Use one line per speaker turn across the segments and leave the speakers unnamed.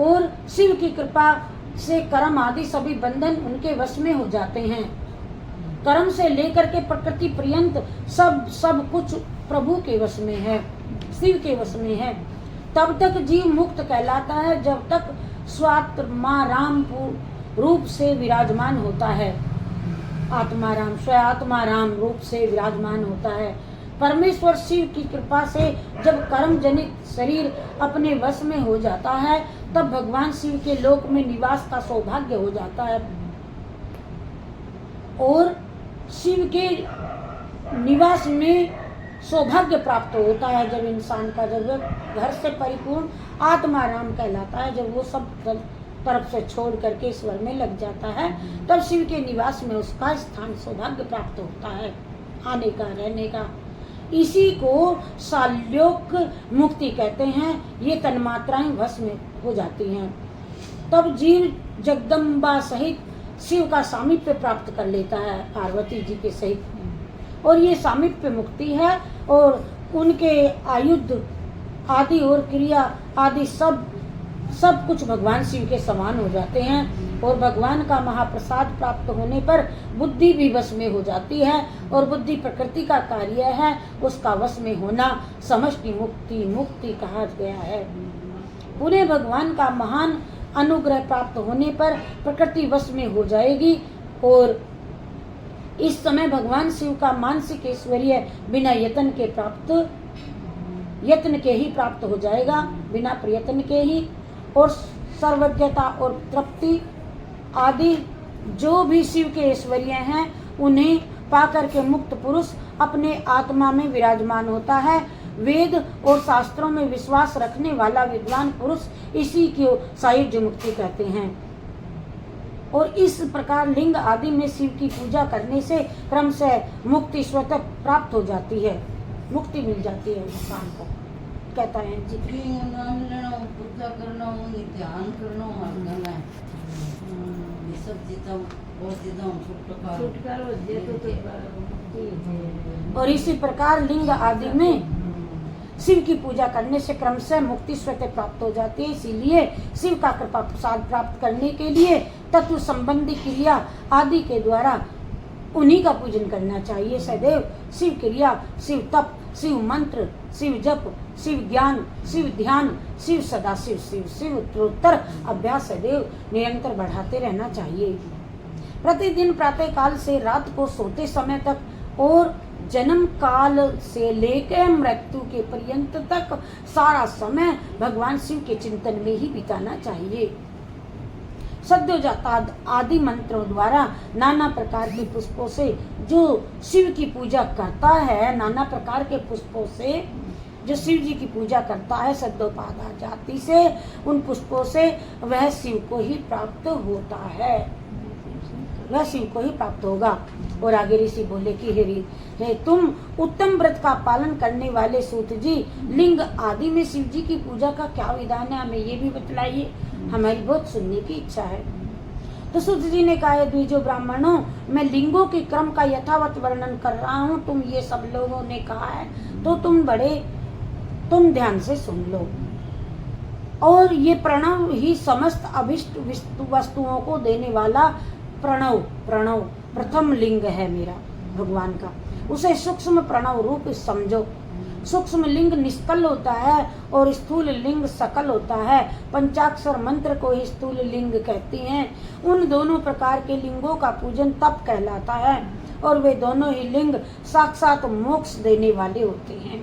और शिव की कृपा से कर्म आदि सभी बंधन उनके वश में हो जाते हैं। कर्म से लेकर के प्रकृति पर्यंत सब कुछ प्रभु के वश में है, शिव के वश में है। तब तक जीव मुक्त कहलाता है जब तक स्वात्माराम रूप से विराजमान होता है। आत्माराम स्वात्माराम रूप से विराजमान होता है। परमेश्वर शिव की कृपा से जब कर्म जनित शरीर अपने वश में हो जाता है तब भगवान शिव के लोक में निवास का सौभाग्य हो जाता है। और शिव के निवास में सौभाग्य प्राप्त होता है जब इंसान का, जब घर से परिपूर्ण आत्माराम कहलाता है, जब वो सब तरफ से छोड़ करके ईश्वर में लग जाता है तब शिव के निवास में उसका स्थान सौभाग्य प्राप्त होता है आने का, रहने का। इसी को साल्योक मुक्ति कहते हैं। ये तन्मात्राएं वश में हो जाती हैं। तब जीव जगदम्बा सहित शिव का सामीप्य प्राप्त कर लेता है, पार्वती जी के सहित। और ये सामीप्य मुक्ति है और उनके आयुध आदि और क्रिया आदि सब कुछ भगवान शिव के समान हो जाते हैं। और भगवान का महाप्रसाद प्राप्त होने पर बुद्धि भी वश में हो जाती है और बुद्धि प्रकृति का कार्य है, उसका वश में होना समष्टि मुक्ति कहा गया है। पुनः भगवान का महान अनुग्रह प्राप्त होने पर प्रकृति वश में हो जाएगी और इस समय भगवान शिव का मानसिक ऐश्वर्य बिना यत्न के ही प्राप्त हो जाएगा, बिना प्रयत्न के ही। और सर्वज्ञता और तृप्ति आदि जो भी शिव के ऐश्वर्य हैं उन्हें पाकर के मुक्त पुरुष अपने आत्मा में विराजमान होता है। वेद और शास्त्रों में विश्वास रखने वाला विद्वान पुरुष इसी को सायुज्य मुक्ति कहते हैं। और इस प्रकार लिंग आदि में शिव की पूजा करने से क्रम से मुक्ति स्वतः प्राप्त हो जाती है, मुक्ति मिल जाती है इंसान को। कहता है जी
नाम लेना, पूजा करना, ध्यान करना, करना है ये सब जीता और जीता छुटकारा
और इसी प्रकार लिंग आदि में शिव की पूजा करने से क्रम से मुक्ति स्वतः प्राप्त हो जाती है। इसीलिए शिव का कृपा प्रसाद प्राप्त करने के लिए तत्व संबंधी क्रिया आदि के द्वारा उन्हीं का पूजन करना चाहिए। सदैव शिव क्रिया, शिव तप, शिव मंत्र, शिव जप, शिव ज्ञान, शिव ध्यान, शिव सदा शिव उत्तरोत्तर अभ्यास सदैव निरंतर बढ़ाते रहना चाहिए। प्रतिदिन प्रातः काल से रात को सोते समय तक और जन्म काल से लेकर मृत्यु के पर्यंत तक सारा समय भगवान शिव के चिंतन में ही बिताना चाहिए। सद्योजात आदि मंत्रों द्वारा नाना प्रकार के पुष्पों से जो शिव की पूजा करता है, नाना प्रकार के पुष्पों से जो शिव जी की पूजा करता है सद्योपादा जाति से, उन पुष्पों से वह शिव को ही प्राप्त होता है, वह शिव को ही प्राप्त होगा। और आगे ऋषि बोले कि हे तुम उत्तम व्रत का पालन करने वाले सूत जी, लिंग आदि में शिव जी की पूजा का क्या विधान है, हमें ये भी बतलाइए, हमारी बहुत सुनने की इच्छा है। तो सूत जी ने कहा, द्विजो ब्राह्मणों, मैं लिंगों के क्रम का यथावत वर्णन कर रहा हूँ, तुम ये सब लोगों ने कहा है तो तुम ध्यान से सुन लो। और ये प्रणव ही समस्त अभिष्ट वस्तुओं को देने वाला प्रणव प्रथम लिंग है मेरा भगवान का, उसे सूक्ष्म प्रणव रूप समझो। सूक्ष्म लिंग निष्कल होता है और स्थूल लिंग सकल होता है। पंचाक्षर मंत्र को ही स्थूल लिंग कहती हैं। उन दोनों प्रकार के लिंगों का पूजन तप कहलाता है और वे दोनों ही लिंग साक्षात मोक्ष देने वाले होते हैं।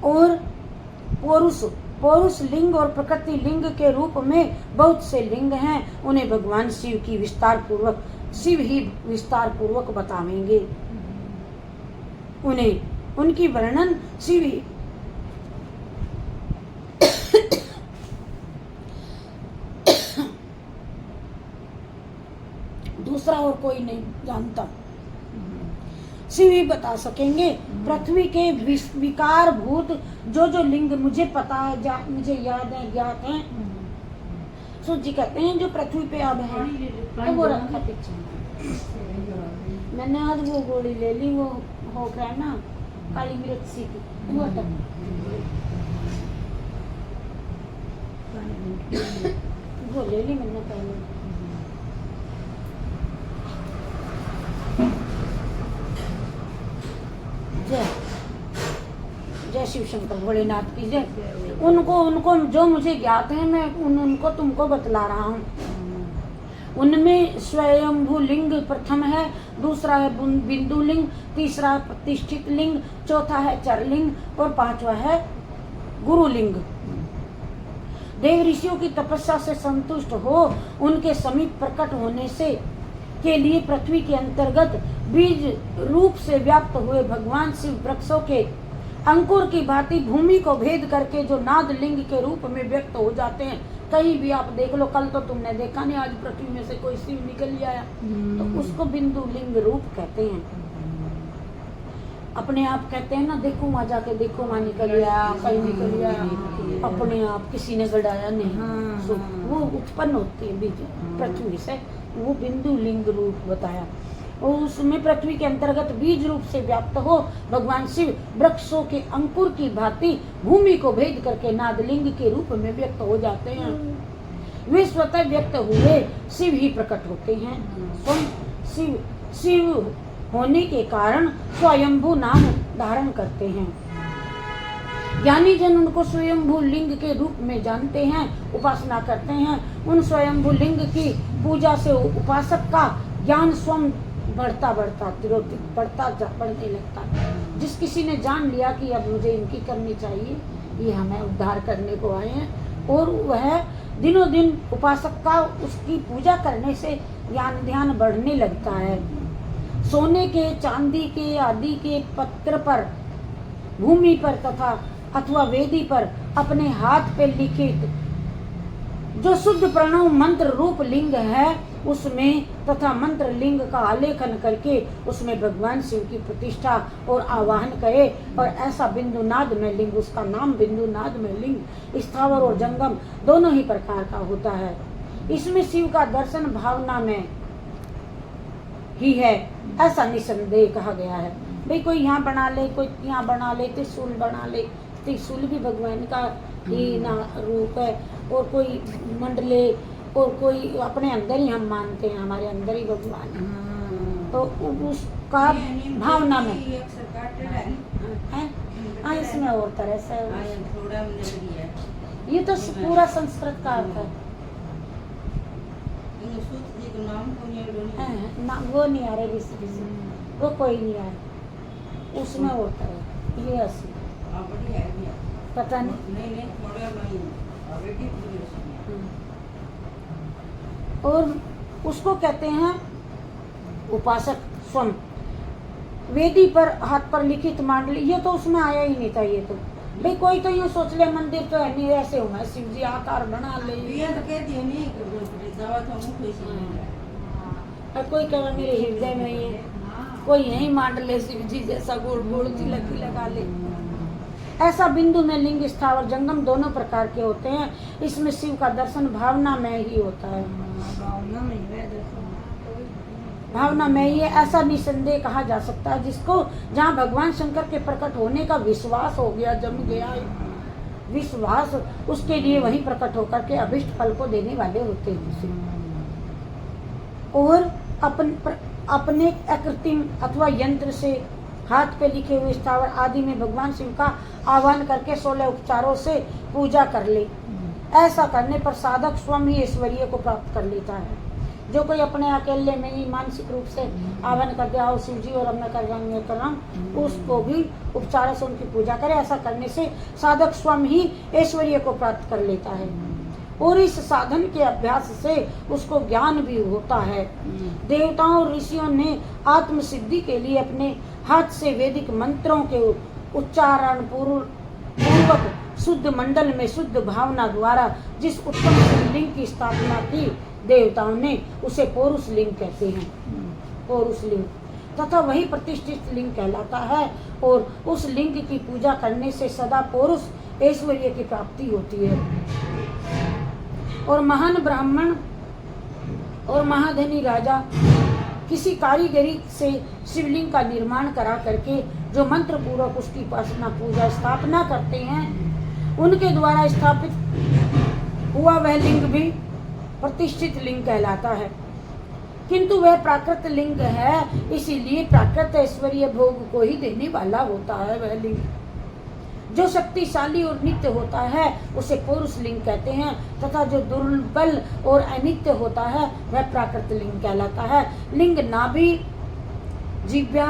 और पौरुष लिंग और प्रकृति लिंग के रूप में बहुत से लिंग हैं, उन्हें भगवान शिव ही विस्तार पूर्वक बतावेंगे। उन्हें उनकी वर्णन शिव ही दूसरा और कोई नहीं जानता, शिव ही बता सकेंगे। पृथ्वी के विकार भूत जो लिंग मुझे पता है, मुझे याद है, ज्ञात है, सूत जी कहते हैं जो पृथ्वी पे अब है तो वो रखा पीछे। मैंने आज वो गोली ले ली, वो हो गया ना काली मिर्च सी की, वो ले ली मैंने पहले। जय जय शिव शंकर भोलेनाथ की जय। उनको जो मुझे ज्ञात है मैं उनको तुमको बतला रहा हूँ। उनमें स्वयंभू लिंग प्रथम है, दूसरा है बिंदु लिंग, तीसरा है प्रतिष्ठित लिंग, चौथा है चरलिंग और पांचवा है गुरुलिंग। देव ऋषियों की तपस्या से संतुष्ट हो उनके समीप प्रकट होने से के लिए पृथ्वी के अंतर्गत बीज रूप से व्याप्त हुए भगवान शिव वृक्षों के अंकुर की भांति भूमि को भेद करके जो नाद लिंग के रूप में व्यक्त हो जाते हैं। कहीं भी आप देख लो, कल तो तुमने देखा नहीं, आज पृथ्वी में से कोई शिव निकल ही आया, तो उसको बिंदु लिंग रूप कहते हैं। अपने आप कहते हैं ना, देखो वहाँ जाके देखो वहाँ निकल आया, कहीं निकल आया, अपने आप किसी ने गढ़ाया नहीं। वो उत्पन्न होती है बीज पृथ्वी से, वो बिंदु लिंग रूप बताया। और उसमें पृथ्वी के अंतर्गत बीज रूप से व्याप्त हो भगवान शिव वृक्षों के अंकुर की भांति भूमि को भेद करके नादलिंग के रूप में व्यक्त हो जाते हैं। वे स्वतः व्यक्त हुए शिव ही प्रकट होते हैं। शिव शिव होने के कारण स्वयंभू नाम धारण करते हैं। ज्ञानी जन उनको स्वयंभू लिंग के रूप में जानते हैं, उपासना करते हैं। उन स्वयंभू लिंग की पूजा से उपासक का ज्ञान स्वयं बढ़ने लगता है। जिस किसी ने जान लिया कि अब मुझे इनकी करनी चाहिए, ये हमें उद्धार करने को आए हैं, और वह दिनों दिन उपासक का उसकी पूजा करने से ज्ञान ध्यान बढ़ने लगता है। सोने के, चांदी के आदि के पत्र पर, भूमि पर तथा अथवा वेदी पर अपने हाथ पे लिखित जो शुद्ध प्रणव मंत्र रूप लिंग है उसमें तथा मंत्र लिंग का आलेखन करके उसमें भगवान शिव की प्रतिष्ठा और आवाहन करे। और ऐसा बिंदुनाद में लिंग, उसका नाम बिंदुनाद में लिंग स्थावर और जंगम दोनों ही प्रकार का होता है। इसमें शिव का दर्शन भावना में ही है, ऐसा निसंदेह कहा गया है। भाई कोई यहाँ बना ले, कोई यहाँ बना ले, त्रिशूल बना ले, त्रिशूल भी भगवान का ही ना रूप है, और कोई मंडले, और कोई अपने अंदर ही हम मानते हैं, हमारे अंदर ही भगवान है, तो उसका भावना में है। हाँ, इसमें और तरह से ये तो पूरा संस्कृत का अर्थ है। ना वो नहीं आ रहे, वो कोई नहीं आ रहा, उसमें होता है ये असली पता नहीं। और उसको कहते हैं उपासक स्वयं। वेदी पर हाथ पर लिखित मांडली, ये तो उसमें आया ही नहीं था। ये तो भाई कोई तो यूँ सोच ले मंदिर तो है नहीं, ऐसे हुआ शिव जी आकार बना ले, और कोई कहे मेरे हृदय में ही है, कोई यही मांड ले शिव जी जैसा गोल गोल तिलक लगा ले। ऐसा बिंदु में लिंग स्थावर जंगम दोनों प्रकार के होते हैं। इसमें शिव का दर्शन भावना में ही होता है, भावना में ही है, ऐसा निसंदेह कहा जा सकता है। जिसको जहाँ भगवान शंकर के प्रकट होने का विश्वास हो गया, जम गया विश्वास, उसके लिए वही प्रकट होकर के अभिष्ट फल को देने वाले होते हैं। और अपने अकृत्रिम अथवा यंत्र से हाथ पे लिखे हुए स्थावर आदि में भगवान शिव का आह्वान करके 16 उपचारों से पूजा कर ले। ऐसा करने पर साधक स्वयं ही ऐश्वर्य को प्राप्त कर लेता है। जो कोई अपने अकेले में ही मानसिक रूप से आह्वान कर दिया हो शिव जी और अब मैं कर रहा हूँ, उसको भी उपचारों से उनकी पूजा करे। ऐसा करने से साधक स्वयं ही ऐश्वर्य को प्राप्त कर लेता है, और इस साधन के अभ्यास से उसको ज्ञान भी होता है। देवताओं और ऋषियों ने आत्म सिद्धि के लिए अपने हाथ से वैदिक मंत्रों के उच्चारण पूर्वक शुद्ध मंडल में शुद्ध भावना द्वारा जिस उत्तम शिवलिंग की स्थापना की देवताओं ने, उसे पौरुष लिंग कहते हैं। पौरुष लिंग तथा वही प्रतिष्ठित लिंग कहलाता है, और उस लिंग की पूजा करने से सदा पौरुष ऐश्वर्य की प्राप्ति होती है। और महान ब्राह्मण और महाधनी राजा किसी कारीगरी से शिवलिंग का निर्माण करा करके जो मंत्र पूर्वक उसकी उपासना पूजा स्थापना करते हैं, उनके द्वारा स्थापित हुआ वह लिंग भी प्रतिष्ठित लिंग कहलाता है, किंतु वह प्राकृत लिंग है, इसीलिए प्राकृत ऐश्वर्य भोग को ही देने वाला होता है। वह लिंग जो शक्तिशाली और नित्य होता है उसे पौरुष लिंग कहते हैं, तथा जो दुर्बल और अनित्य होता है वह प्राकृत लिंग कहलाता है। लिंग नाभि, जिह्वा,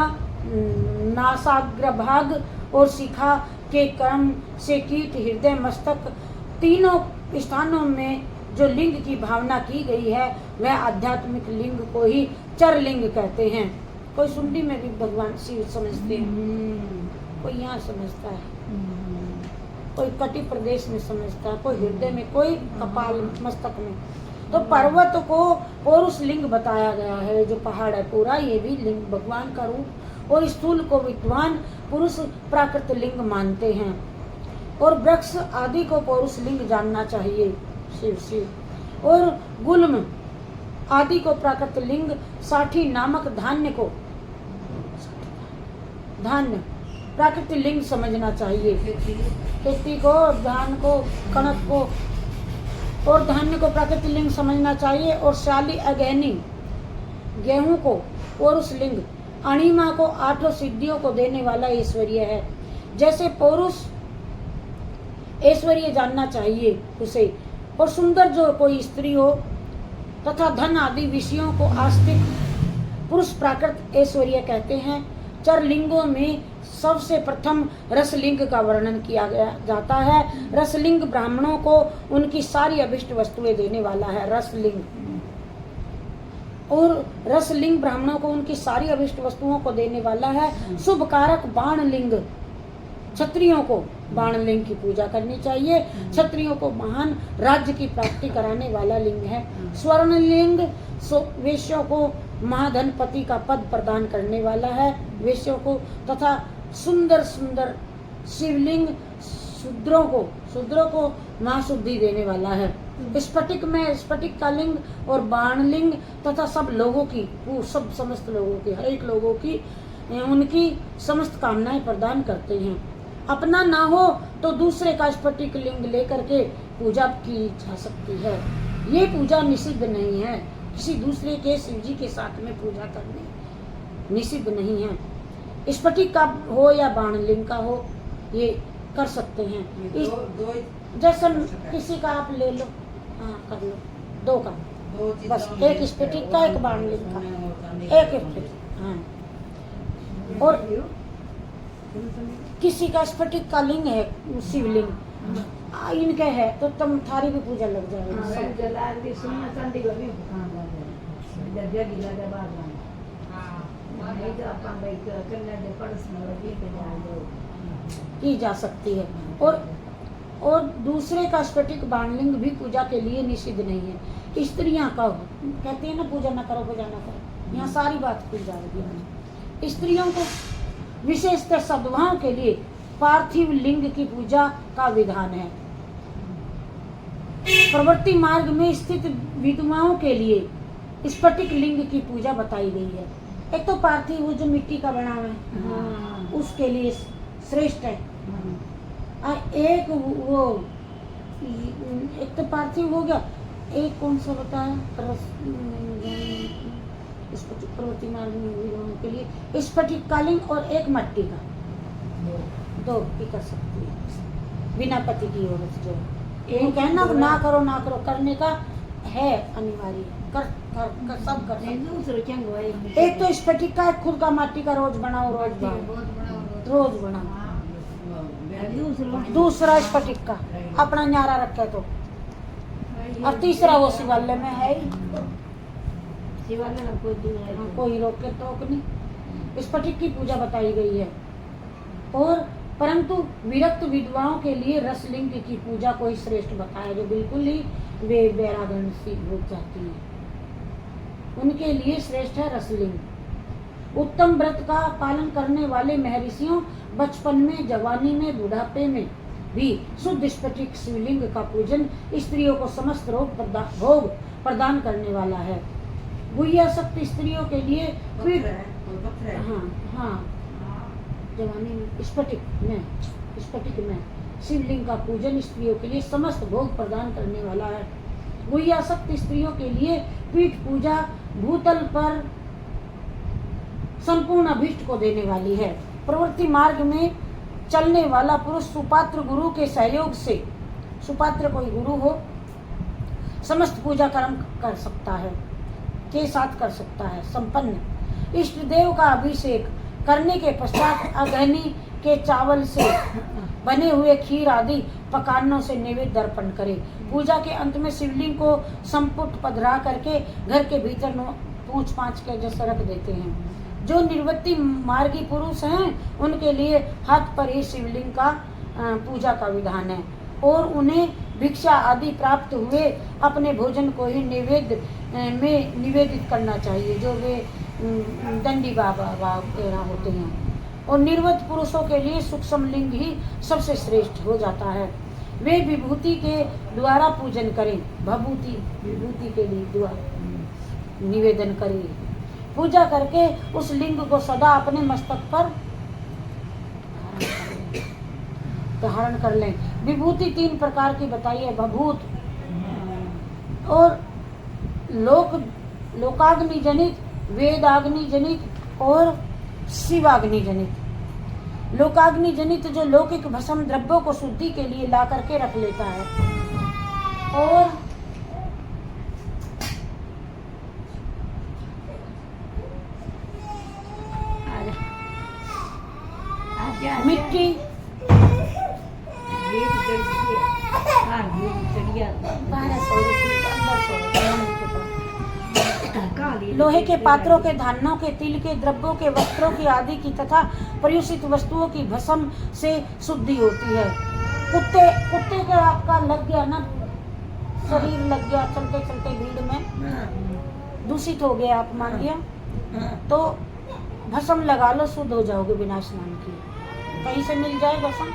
नासाग्रभाग और शिखा के क्रम से कीट, हृदय, मस्तक तीनों स्थानों में जो लिंग की भावना की गई है वह आध्यात्मिक लिंग को ही चर लिंग कहते हैं। कोई सुंडी में भी भगवान शिव समझते हैं, कोई यहाँ समझता है, कोई कटी प्रदेश में समझता है, कोई हृदय में, कोई कपाल मस्तक में। तो पर्वत को पौरुष लिंग बताया गया है, जो पहाड़ है पूरा ये भी लिंग भगवान का रूप, और स्थूल को विद्वान पुरुष प्राकृत लिंग मानते हैं, और वृक्ष आदि को पौरुष लिंग जानना चाहिए शिव। और गुल्म आदि को प्राकृत लिंग, साठी नामक धान्य को धान्य प्राकृत लिंग समझना चाहिए। खेती को, धान को, कणक को और धान्य को प्राकृत लिंग समझना चाहिए। और शाली अगहनी गेहूं को पौरुष लिंग, अणिमा को आठों सिद्धियों को देने वाला ऐश्वर्य है। जैसे पौरुष ऐश्वर्य जानना चाहिए उसे, और सुंदर जो कोई स्त्री हो तथा धन आदि विषयों को आस्तिक पुरुष प्राकृत ऐश्वर्य कहते हैं। चर लिंगों में सबसे प्रथम रसलिंग का वर्णन किया गया जाता है। रसलिंग ब्राह्मणों को उनकी सारी अभिष्ट वस्तुएं देने वाला है, रसलिंग। और रसलिंग ब्राह्मणों को उनकी सारी अभिष्ट वस्तुओं को देने वाला है। शुभ कारक बाण लिंग, क्षत्रियों को बाण लिंग की पूजा करनी चाहिए। क्षत्रियों को महान राज्य की प्राप्ति कराने वाला लिंग है। स्वर्ण लिंग वेश्यों को महाधनपति का पद प्रदान करने वाला है वेश्यों को, तथा सुंदर सुंदर शिवलिंग शूद्रों को महाशुद्धि देने वाला है। स्फटिक में स्फटिक का लिंग और बाण लिंग तथा सब लोगों की, सब समस्त लोगों की, हर एक लोगों की उनकी समस्त कामनाएं प्रदान करते हैं। अपना ना हो तो दूसरे का स्फटिक लिंग लेकर के पूजा की जा सकती है। ये पूजा निषिद्ध नहीं है, किसी दूसरे के शिव जी के साथ में पूजा करनी निषिद्ध नहीं है। स्फटिक का हो या बाण लिंग का हो, ये कर सकते हैं। जैसे किसी का आप ले लो, हाँ कर लो, दो का बस, एक स्फटिक का, एक बाण लिंग का, एक स्फटिक, हाँ। और किसी का स्फटिक का लिंग है, शिवलिंग इनके है, तो तुम थारी भी पूजा लग जाएगी। की जा सकती है। और दूसरे का स्फटिक बाणलिंग भी पूजा के लिए निषिद्ध नहीं है। स्त्रियां का कहते हैं ना, पूजा न करो, पूजा न करो, यहाँ सारी बात खुल जाएगी। स्त्रियों को विशेषतः सद्भाव के लिए पार्थिव लिंग की पूजा का विधान है। प्रवृत्ति मार्ग में स्थित विधवाओं के लिए स्फटिक लिंग की पूजा बताई गई है। एक तो पार्थिव वो जो मिट्टी का बना है, उसके लिए श्रेष्ठ है। एक वो, एक तो पार्थिव हो गया, एक कौन सा बताया, प्रवृत्ति मार्ग में विधवाओं के लिए स्फटिक का लिंग, और एक मट्टी का, दो भी कर सकती है बिना पति की औरत। जो ये कहना ना करो ना करो, करने का है अनिवार्य, कर सब कर सकते। एक तो स्फटिक का, एक खुद का माटी का, रोज बनाओ, रोज बनाओ। दूसरा स्फटिक का अपना न्यारा रखे तो, और तीसरा वो शिवालय में है ही, शिवालय में कोई रोके टोक नहीं। स्फटिक की पूजा बताई गई है। और परंतु विरक्त विधवाओं के लिए रसलिंग की पूजा को ही श्रेष्ठ बताया, जो बिल्कुल ही वे बैरागण सी हो जाती है, उनके लिए श्रेष्ठ है रसलिंग। उत्तम व्रत का पालन करने वाले महर्षियों बचपन में, जवानी में, बुढ़ापे में भी शुद्ध स्फटिक शिवलिंग का पूजन स्त्रियों को समस्त भोग प्रदान करने वाला है। गुह्यासक्त स्त्रियों के लिए हाँ जवानी में स्फटिक में शिवलिंग का पूजन स्त्रियों के लिए समस्त भोग प्रदान करने वाला है। गुह्यासक्त स्त्रियों के लिए पीठ पूजा भूतल पर संपूर्ण अभीष्ट को देने वाली है। प्रवृत्ति मार्ग में चलने वाला पुरुष सुपात्र गुरु के सहयोग से, सुपात्र कोई गुरु हो, समस्त पूजा कर्म कर सकता है, के साथ कर सकता है। संपन्न इष्ट देव का अभिषेक करने के पश्चात अग्नि के चावल से बने हुए खीर आदि पकानों से नैवेद्य अर्पण करे। पूजा के अंत में शिवलिंग को संपुट पधरा करके घर के भीतर पूछ पाछ के जैसे रख देते हैं। जो निर्वृत्ति मार्गी पुरुष हैं उनके लिए हाथ पर ही शिवलिंग का पूजा का विधान है और उन्हें भिक्षा आदि प्राप्त हुए अपने भोजन को ही नैवेद्य में निवेदित करना चाहिए, जो वे दंडी बाबा वगैरह होते हैं। और निर्वत पुरुषों के लिए सूक्ष्म लिंग ही सबसे श्रेष्ठ हो जाता है। वे विभूति के द्वारा पूजन करें, भभूति विभूति के लिए द्वारा निवेदन करें। पूजा करके उस लिंग को सदा अपने मस्तक पर धारण कर लें। विभूति 3 प्रकार की बताई है, भभूत और लोकाग्नि जनित, वेदाग्नि जनित और शिवाग्नि जनित। लोकाग्नि जनित जो लौकिक भस्म द्रव्यों को शुद्धि के लिए ला करके रख लेता है, और मिट्टी लोहे के पात्रों के, धानों के, तिल के, द्रव्यों के, वस्त्रों की आदि की तथा प्रयुषित वस्तुओं की भस्म से शुद्धि होती है। कुत्ते का आपका लग गया ना, शरीर लग गया चलते चलते भीड़ में, दूषित हो गया, आप मान लिया, तो भस्म लगा लो, शुद्ध हो जाओगे बिना स्नान किए। कहीं से मिल जाए भस्म,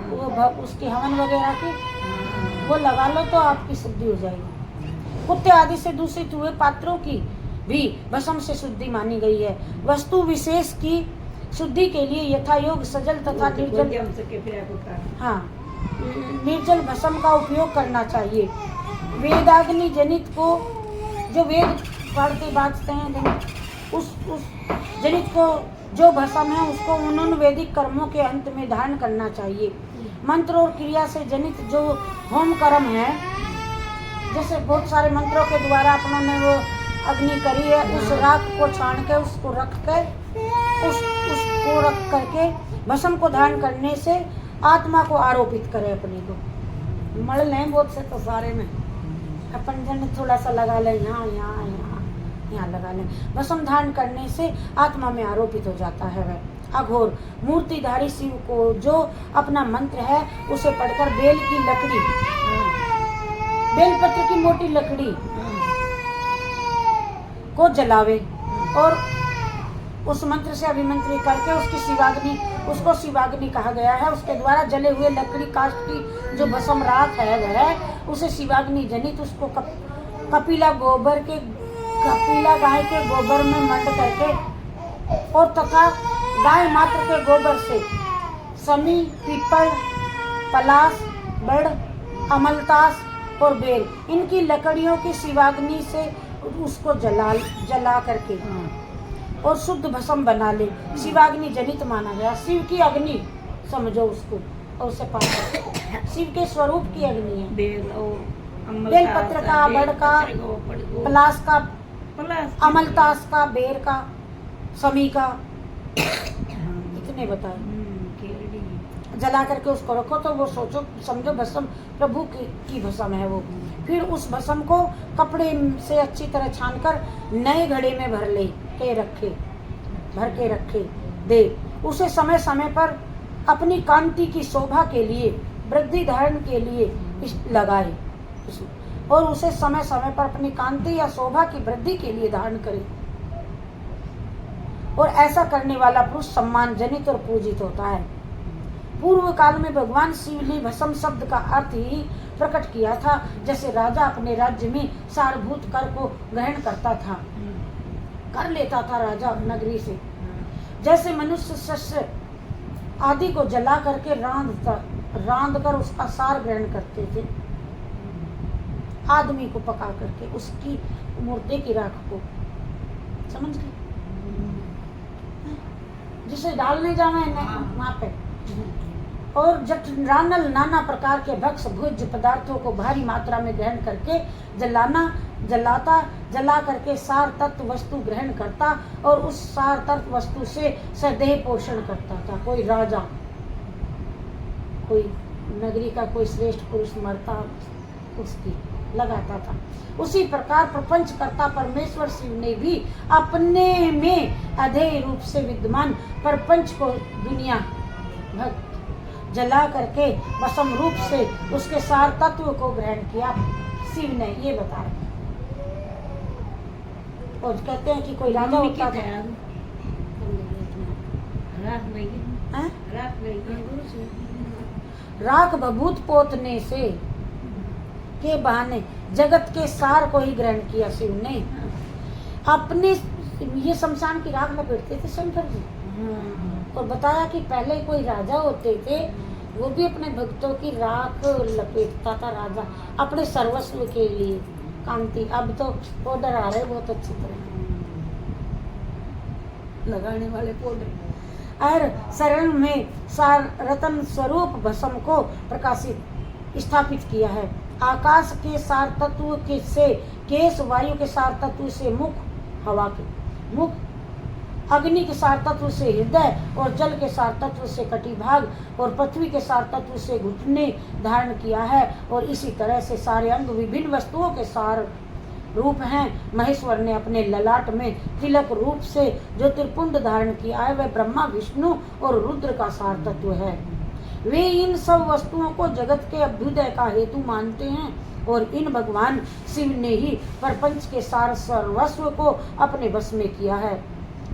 वो उसकी हवन वगैरह की, वो लगा लो तो आपकी शुद्धि हो जाएगी। कुत्ते आदि से दूषित हुए पात्रों की भी भस्म से शुद्धि मानी गई है। वस्तु विशेष की शुद्धि के लिए यथा योग सजल तथा निर्जल भस्म का उपयोग करना चाहिए। वेदाग्नि जनित को, जो वेद पढ़ते बाजते हैं, उस जनित को जो भस्म है उसको उन वैदिक कर्मों के अंत में धारण करना चाहिए। मंत्र और क्रिया से जनित जो होम कर्म है, जैसे बहुत सारे मंत्रों के द्वारा अपनों ने वो अग्नि करी है, उस राख को छान के उसको रख कर उसको रख करके भस्म को धारण करने से आत्मा को आरोपित करे अपने को। मल लें बहुत से तो सारे में अपन जन थोड़ा सा लगा लें, यहाँ यहाँ यहाँ यहाँ लगा लें। भस्म धारण करने से आत्मा में आरोपित हो जाता है वह। अघोर मूर्तिधारी शिव को जो अपना मंत्र है उसे पढ़कर बेल की लकड़ी, बेलपत्र की मोटी लकड़ी को जलावे और उस मंत्र से अभिमंत्रित करके उसकी शिवाग्नि, उसको शिवाग्नि कहा गया है, उसके द्वारा जले हुए लकड़ी काष्ठ की जो भस्म राख है वह उसे शिवाग्नि जनित उसको कपिला गाय के गोबर में मंड करके और तथा गाय मात्र के गोबर से समी, पीपल, पलास, बड़, अमलतास और बेल, इनकी लकड़ियों की शिवाग्नि से उसको जला करके और शुद्ध भस्म बना ले। शिवाग्नि जनित माना गया। शिव की अग्नि समझो उसको, और उसे पाकर शिव के स्वरूप की अग्नि है। बेल पत्र का, बड़ का, पलास का, अमलतास का, बेर का, समी का, इतने बताए। जला करके उसको रखो तो वो सोचो समझो भस्म प्रभु की भस्म है वो। फिर उस भस्म को कपड़े से अच्छी तरह छानकर नए घड़े में भर के रखे दे। उसे समय समय पर अपनी कांति की शोभा के लिए, वृद्धि धारण के लिए लगाए और उसे समय समय पर अपनी कांति या शोभा की वृद्धि के लिए धारण करे। और ऐसा करने वाला पुरुष सम्मान जनित और पूजित होता है। पूर्व काल में भगवान शिव ने भस्म शब्द का अर्थ ही प्रकट किया था। जैसे राजा अपने राज्य में सारभूत कर को ग्रहण करता था, कर लेता था राजा नगरी से, जैसे मनुष्य शस्य आदि को जला करके रांध कर उसका सार ग्रहण करते थे, आदमी को पका करके उसकी मुर्दे की राख को, समझ गए, जिसे डालने जावे वहां पे। और जब रानल नाना प्रकार के भक्ष भोज्य पदार्थों को भारी मात्रा में ग्रहण करके जला करके सार तत्व वस्तु ग्रहण करता और उस सार तत्व वस्तु से सदेह पोषण करता था। कोई राजा, कोई नगरी का कोई श्रेष्ठ पुरुष मरता, उसकी लगाता था। उसी प्रकार प्रपंच करता परमेश्वर शिव ने भी अपने में अधेय रूप से विद्यमान प्रपंच को दुनिया भक्त जला करके भस्म रूप से उसके सार तत्व को ग्रहण किया। शिव ने ये बताया। और कहते हैं कि कोई राजा होता था, राख बभूत पोतने से के बहाने जगत के सार को ही ग्रहण किया शिव ने। अपने ये शमशान की राख लपेटते थे शंकर जी। और बताया कि पहले कोई राजा होते थे, वो भी अपने भक्तों की राख लपेटता था राजा, अपने सर्वस्व के लिए कांति। अब तो पाउडर आ रहे बहुत अच्छी तरह लगाने वाले पाउडर। और शरण में सार रतन स्वरूप भस्म को प्रकाशित स्थापित किया है। आकाश के सार तत्व के से केश, वायु के सार तत्व से मुख, हवा के मुख, अग्नि के सार तत्व से हृदय और जल के सार तत्व से कटिभाग और पृथ्वी के सार तत्व से घुटने धारण किया है। और इसी तरह से सारे अंग विभिन्न वस्तुओं के सार रूप हैं। महेश्वर ने अपने ललाट में तिलक रूप से जो त्रिपुंड धारण किया है वह ब्रह्मा, विष्णु और रुद्र का सार तत्व है। वे इन सब वस्तुओं को जगत के अभ्युदय का हेतु मानते हैं और इन भगवान शिव ने ही प्रपंच के सार सर्वस्व को अपने वश में किया है।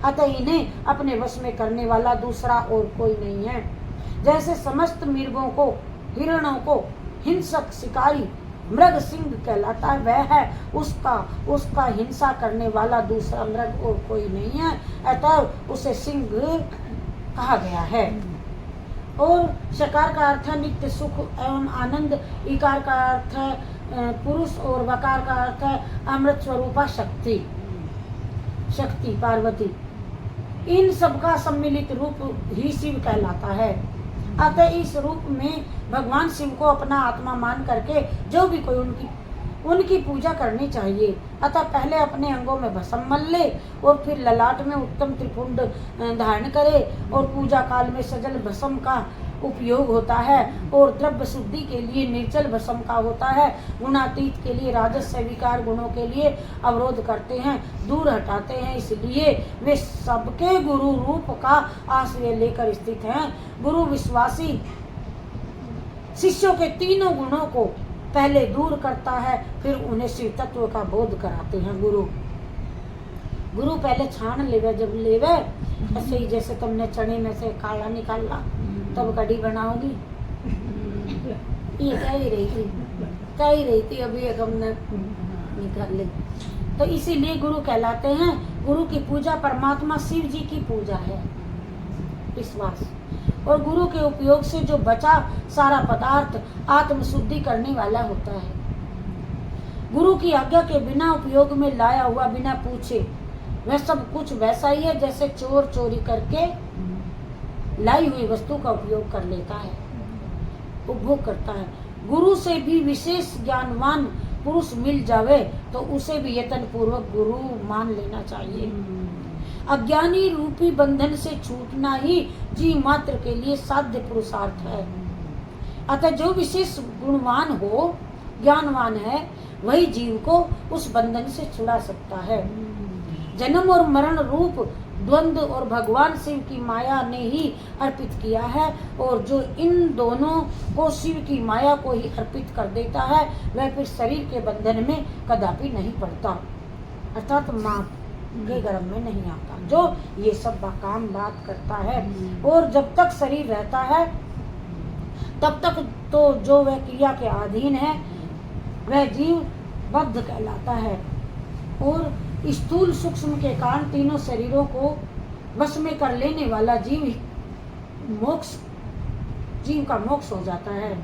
अतः इन्हें अपने वश में करने वाला दूसरा और कोई नहीं है। जैसे समस्त मृगों को, हिरणों को हिंसक शिकारी मृग सिंह कहलाता है, वह है उसका हिंसा करने वाला दूसरा मृग और कोई नहीं है, अतः उसे सिंह कहा गया है। और शकार का अर्थ है नित्य सुख एवं आनंद, इकार का अर्थ है पुरुष और वकार का अर्थ है अमृत स्वरूपा शक्ति, शक्ति पार्वती। इन सबका सम्मिलित रूप ही शिव कहलाता है। अतः इस रूप में भगवान शिव को अपना आत्मा मान करके जो भी कोई उनकी पूजा करनी चाहिए। अतः पहले अपने अंगों में भस्म मल ले और फिर ललाट में उत्तम त्रिपुंड धारण करे। और पूजा काल में सजल भस्म का उपयोग होता है और द्रव्य शुद्धि के लिए निर्जल भस्म का होता है। गुणातीत के लिए राजस विकार गुणों के लिए अवरोध करते हैं, दूर हटाते हैं। इसलिए वे सबके गुरु रूप का आश्रय लेकर स्थित हैं। गुरु विश्वासी शिष्यों के तीनों गुणों को पहले दूर करता है, फिर उन्हें शिव तत्व का बोध कराते हैं। गुरु पहले छान लेवे, जब लेवे ऐसे ही जैसे तुमने चने में से काला निकाला तब कढ़ी बनाओगी। ये कह ही रही थी अभी एक हमने निकाल ली। तो इसीलिए गुरु कहलाते हैं। गुरु की पूजा परमात्मा शिव जी की पूजा है, विश्वास। और गुरु के उपयोग से जो बचा सारा पदार्थ आत्म शुद्धि करने वाला होता है। गुरु की आज्ञा के बिना उपयोग में लाया हुआ बिना पूछे वह सब कुछ वैसा ही है जैसे चोर चोरी करके लाई हुई वस्तु का उपयोग कर लेता है, उपभोग करता है। गुरु से भी विशेष ज्ञानवान पुरुष मिल जावे तो उसे भी यत्न पूर्वक गुरु मान लेना चाहिए। अज्ञानी रूपी बंधन से छूटना ही जीव मात्र के लिए साध्य पुरुषार्थ है। अतः जो विशेष गुणवान हो, ज्ञानवान है, वही जीव को उस बंधन से छुड़ा सकता है। जन्म और मरण रूप द्वंद्व और भगवान शिव की माया ने ही अर्पित किया है। और जो इन दोनों को शिव की माया को ही अर्पित कर देता है वह फिर शरीर के बंधन में कदापि नहीं पड़ता, अर्थात माँ के गर्भ में नहीं आता, जो ये सब काम बात करता है। और जब तक शरीर रहता है तब तक तो जो वह क्रिया के अधीन है वह जीव बद्ध कहलाता है। और स्थूल सूक्ष्म के कारण तीनों शरीरों को वश में कर लेने वाला जीव मोक्ष जीव का मोक्ष हो जाता है।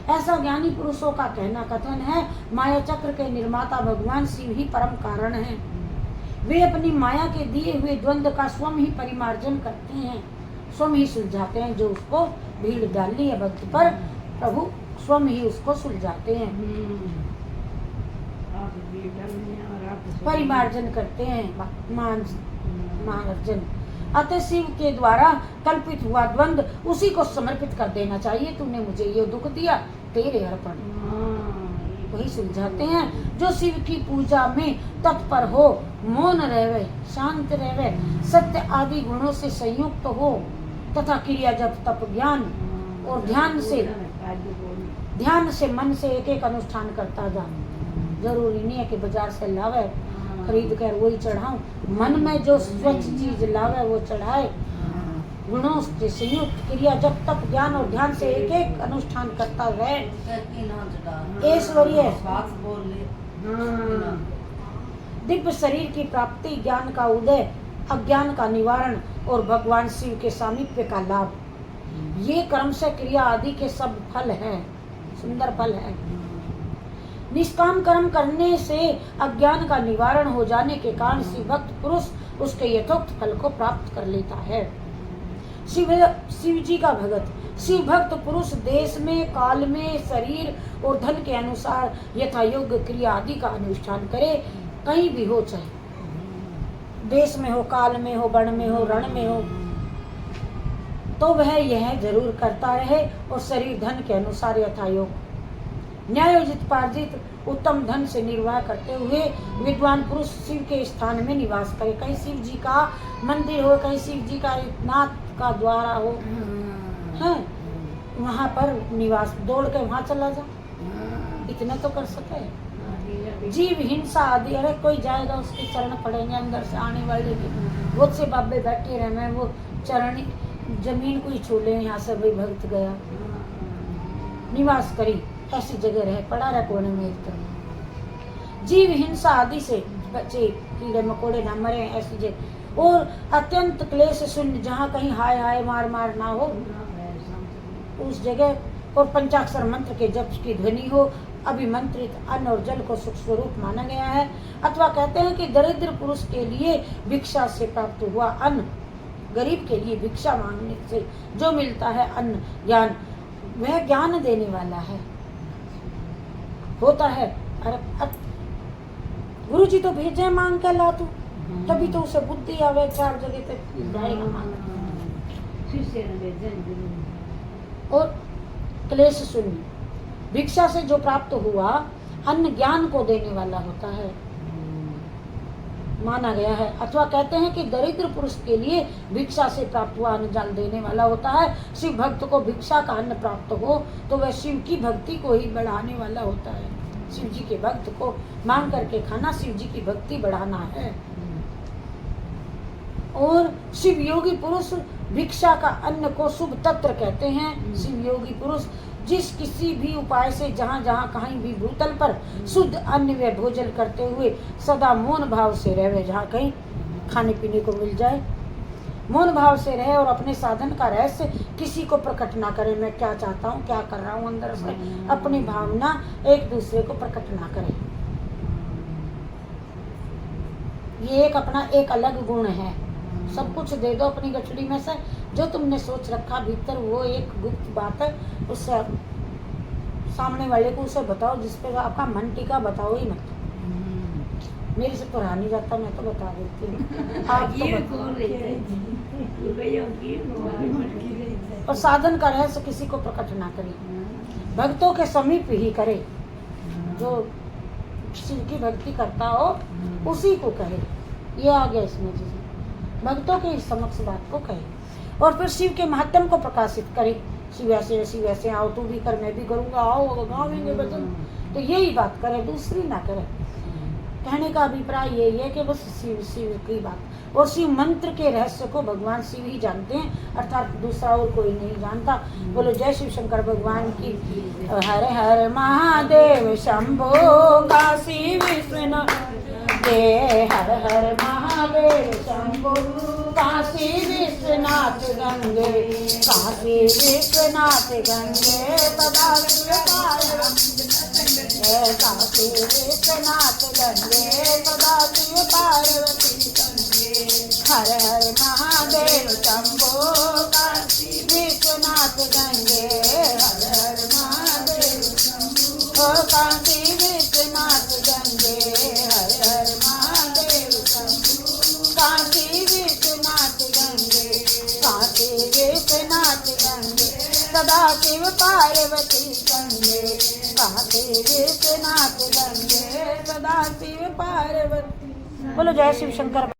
ऐसा ज्ञानी पुरुषों का कहना कथन है। माया चक्र के निर्माता भगवान शिव ही परम कारण हैं। वे अपनी माया के दिए हुए द्वंद्व का स्वयं ही परिमार्जन करते हैं, स्वयं ही सुलझाते हैं। जो उसको भीड़ डाली है भक्त पर, प्रभु स्वयं ही उसको सुलझाते हैं, परिमार्जन करते हैं, मार्जन। अतः शिव के द्वारा कल्पित हुआ द्वंद्व उसी को समर्पित कर देना चाहिए। तुमने मुझे ये दुख दिया, तेरे अर्पण, वही सुलझाते हैं। जो शिव की पूजा में तत्पर हो, मौन रहवे, शांत रहवे, सत्य आदि गुणों से संयुक्त हो तथा क्रिया जप तप ज्ञान और ध्यान से मन से एक एक अनुष्ठान करता जा। जरूरी नहीं है कि बाजार से लावे खरीद कर वही चढ़ाऊं, मन में जो स्वच्छ चीज लावे वो चढ़ाए। गुणों से संयुक्त क्रिया जब तक ज्ञान और ध्यान से एक एक अनुष्ठान करता रहे। ऐश्वर्य दिव्य शरीर की प्राप्ति, ज्ञान का उदय, अज्ञान का निवारण और भगवान शिव के सामीप्य का लाभ, ये कर्म से क्रिया आदि के सब फल हैं, सुंदर फल है। निष्काम कर्म करने से अज्ञान का निवारण हो जाने के कारण शिव भक्त पुरुष उसके यथोक्त फल को प्राप्त कर लेता है। शिव जी का भगत, शिव भक्त पुरुष देश में, काल में, शरीर और धन के अनुसार यथा योग्य क्रिया आदि का अनुष्ठान करे। कहीं भी हो, चाहे देश में हो, काल में हो, वन में हो, रण में हो, तो वह यह जरूर करता रहे और शरीर धन के अनुसार यथा योग न्यायोजित पार्जित उत्तम धन से निर्वाह करते हुए विद्वान पुरुष शिव के स्थान में निवास करे। कहीं शिव जी का मंदिर हो, कहीं शिव जी का नाथ का द्वारा हो, है वहाँ पर निवास, दौड़ के वहाँ चला जा, इतना तो कर सके। जीव हिंसा आदि, अरे कोई जाएगा उसके चरण पड़ेंगे, अंदर से आने वाले के बहुत से बाबे बैठे रहे, मैं वो चरण जमीन को ही छू ले, यहाँ से भी भक्त गया, निवास करी, ऐसी जगह रहे, पड़ा रहे कोने में एक तरफ। जीव हिंसा आदि से बचे, कीड़े मकोड़े ना मरे, ऐसी जगह। और अत्यंत क्लेश शून्य, जहाँ कहीं हाय हाय मार मार ना हो, उस जगह। और पंचाक्षर मंत्र के जप की ध्वनि हो। अभिमंत्रित अन्न और जल को सुख स्वरूप माना गया है। अथवा कहते हैं कि दरिद्र पुरुष के लिए भिक्षा से प्राप्त हुआ अन्न, गरीब के लिए भिक्षा मांगने से जो मिलता है अन्न, ज्ञान, वह ज्ञान देने वाला है, होता है। अरे गुरु जी तो भेजे मांग के ला तू, तभी तो उसे बुद्धि आवे, 4 जगह तक जाएगा मांग। और क्लेश शून्य, भिक्षा से जो प्राप्त हुआ अन्न ज्ञान को देने वाला होता है, माना गया है। अथवा कहते हैं कि दरिद्र पुरुष के लिए भिक्षा से प्राप्त हुआ अन्न जल देने वाला होता है। शिव भक्त को भिक्षा का अन्न प्राप्त हो तो वह शिव की भक्ति को ही बढ़ाने वाला होता है। शिव जी के भक्त को मांग करके खाना शिव जी की भक्ति बढ़ाना है। और शिव योगी पुरुष भिक्षा का अन्न को शुभ तत्र कहते हैं। शिव योगी पुरुष जिस किसी भी उपाय से जहाँ जहाँ कहीं भी भूतल पर शुद्ध अन्न व भोजन करते हुए सदा मौन भाव से रहे, जहाँ कहीं खाने पीने को मिल जाए, मौन भाव से रहे और अपने साधन का रहस्य किसी को प्रकट ना करे। मैं क्या चाहता हूँ, क्या कर रहा हूँ, अंदर से अपनी भावना एक दूसरे को प्रकट ना करे। ये एक अपना एक अलग गुण है। सब कुछ दे दो अपनी गठड़ी में से, जो तुमने सोच रखा भीतर वो एक गुप्त बात है, उससे सामने वाले को उसे बताओ, जिस पे आपका मन टिका बताओ ही मत। मेरे से तो रहा नहीं जाता, मैं तो बता देती हूँ। आप तो और साधन का रहस्य किसी को प्रकट ना करे, भक्तों के समीप ही करे। जो शिव की भक्ति करता हो उसी को कहे। ये आ गया इसमें, भक्तों के समक्ष बात को कहे और फिर शिव के महत्व को प्रकाशित करे। शिव ऐसे आओ, तू भी कर, मैं भी करूँगा, आओ गावेंगे भजन, तो यही बात करे, दूसरी ना करे। कहने का अभिप्राय यही है कि बस शिव की बात। और शिव मंत्र के रहस्य को भगवान शिव ही जानते हैं, अर्थात दूसरा और कोई नहीं जानता। बोलो जय शिव शंकर भगवान की। हर हर महादेव शंभो काशी विश्वनाथ गंगे हर हर महादेव शंभो काशी विश्वनाथ गंगे काशी विश्वनाथ गंगे सदा शिव पार्वती काशी विश्वनाथ गंगे सदा शिव पार्वती हर हर महादेव शंभो काशी विश्वनाथ गंगे हर हर महादेव शंभो काशी विश्वनाथ गंगे हर हर महादेव शंभो काशी विश्वनाथ गंगे काशी विश्वनाथ गंगे सदा शिव पार्वती गंगे काशी विश्वनाथ गंगे सदा शिव पार्वती। बोलो जय शिव शंकर।